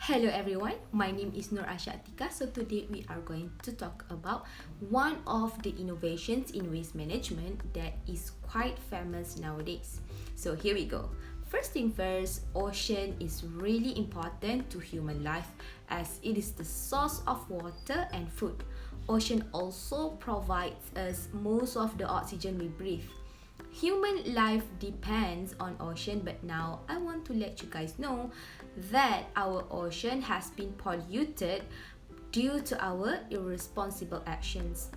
Hello everyone, my name is Nur Ashatika. So today we are going to talk about one of the innovations in waste management that is quite famous nowadays. So here we go. First thing first, ocean is really important to human life as it is the source of water and food. Ocean also provides us most of the oxygen we breathe. Human life depends on ocean, but now I want to let you guys know that our ocean has been polluted due to our irresponsible actions.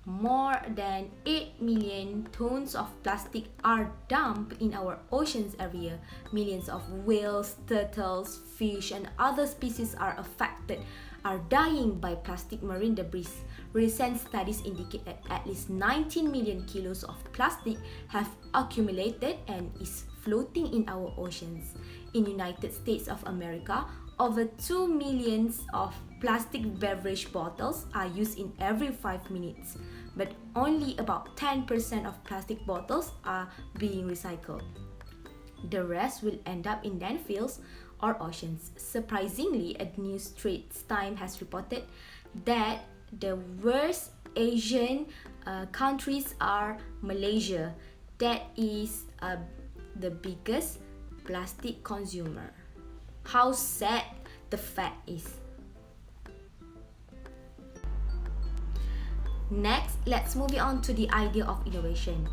More than 8 million tons of plastic are dumped in our oceans every year. Millions of whales, turtles, fish, and other species are affected, are dying by plastic marine debris. Recent studies indicate that at least 19 million kilos of plastic have accumulated and is floating in our oceans. In United States of America, over 2 million of plastic beverage bottles are used in every 5 minutes, but only about 10% of plastic bottles are being recycled. The rest will end up in landfills or oceans. Surprisingly, a new Straits Times has reported that the worst Asian countries are Malaysia, that is the biggest plastic consumer. How sad the fact is. Next, let's move on to the idea of innovation.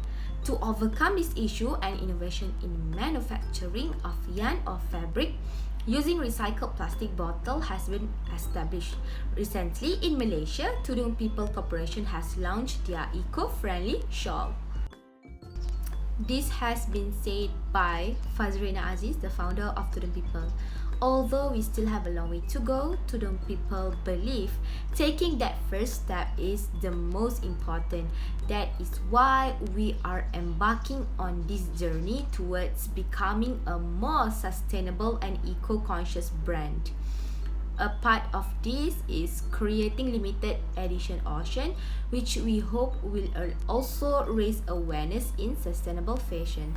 To overcome this issue, an innovation in manufacturing of yarn or fabric using recycled plastic bottle has been established. Recently in Malaysia, Tudung People Corporation has launched their eco-friendly shawl. This has been said by Fazrina Aziz, the founder of Tudung People. Although we still have a long way to go, Tudung People believe taking that first step is the most important. That is why we are embarking on this journey towards becoming a more sustainable and eco-conscious brand. A part of this is creating limited edition ocean, which we hope will also raise awareness in sustainable fashion.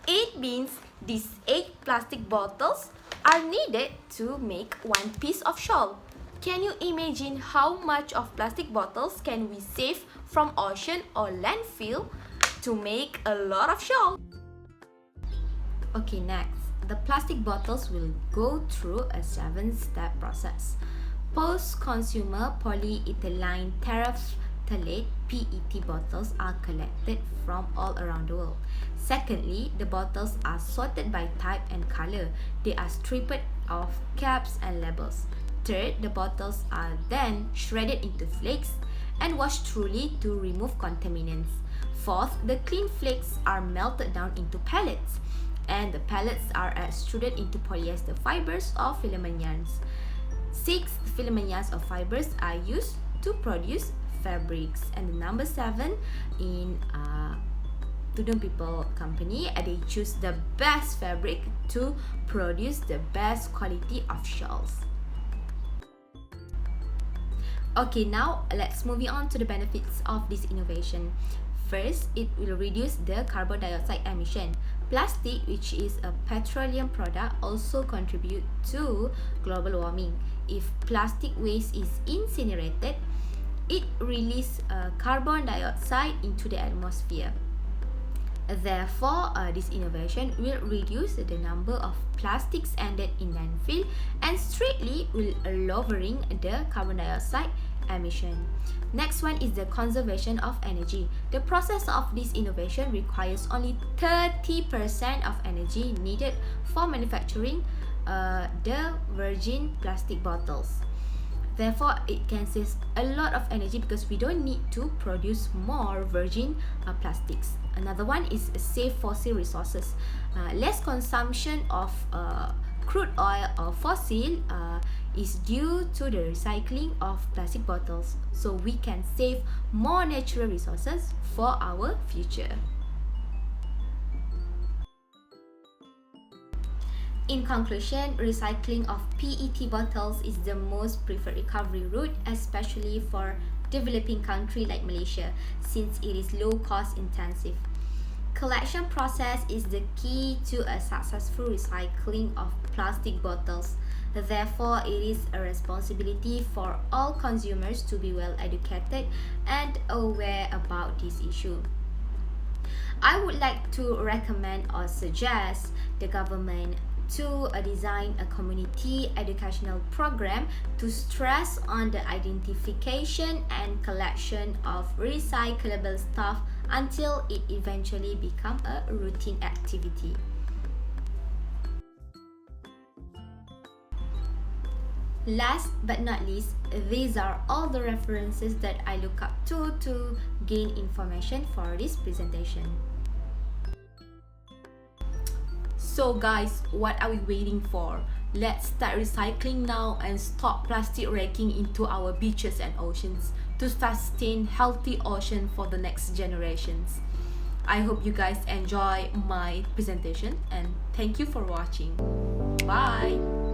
It means these 8 plastic bottles are needed to make one piece of shawl. Can you imagine how much of plastic bottles can we save from ocean or landfill to make a lot of shawl? Okay, next. The plastic bottles will go through a 7-step process. Post-consumer polyethylene terephthalate PET bottles are collected from all around the world. Secondly, the bottles are sorted by type and color. They are stripped of caps and labels. Third, the bottles are then shredded into flakes and washed thoroughly to remove contaminants. Fourth, the clean flakes are melted down into pellets, and the pellets are extruded into polyester fibers or filament yarns. Sixth, filament yarns or fibers are used to produce fabrics. And the number 7 in Tudung People company, they choose the best fabric to produce the best quality of shawls. Okay, now let's move on to the benefits of this innovation. First, it will reduce the carbon dioxide emission. Plastic, which is a petroleum product, also contribute to global warming. If plastic waste is incinerated, it releases carbon dioxide into the atmosphere. Therefore, this innovation will reduce the number of plastics ended in landfill and strictly will lowering the carbon dioxide emission. Next one is the conservation of energy. The process of this innovation requires only 30% of energy needed for manufacturing the virgin plastic bottles. Therefore, it can save a lot of energy because we don't need to produce more virgin plastics. Another one is save fossil resources. Less consumption of crude oil or fossil is due to the recycling of plastic bottles, so we can save more natural resources for our future. In conclusion, recycling of PET bottles is the most preferred recovery route, especially for developing country like Malaysia, since it is low cost intensive. collection process is the key to a successful recycling of plastic bottles. Therefore, it is a responsibility for all consumers to be well educated and aware about this issue. I would like to recommend or suggest the government to design a community educational program to stress on the identification and collection of recyclable stuff until it eventually becomes a routine activity. Last but not least, these are all the references that I look up to gain information for this presentation. So guys, what are we waiting for? Let's start recycling now and stop plastic raking into our beaches and oceans to sustain healthy ocean for the next generations. I hope you guys enjoy my presentation and thank you for watching. Bye!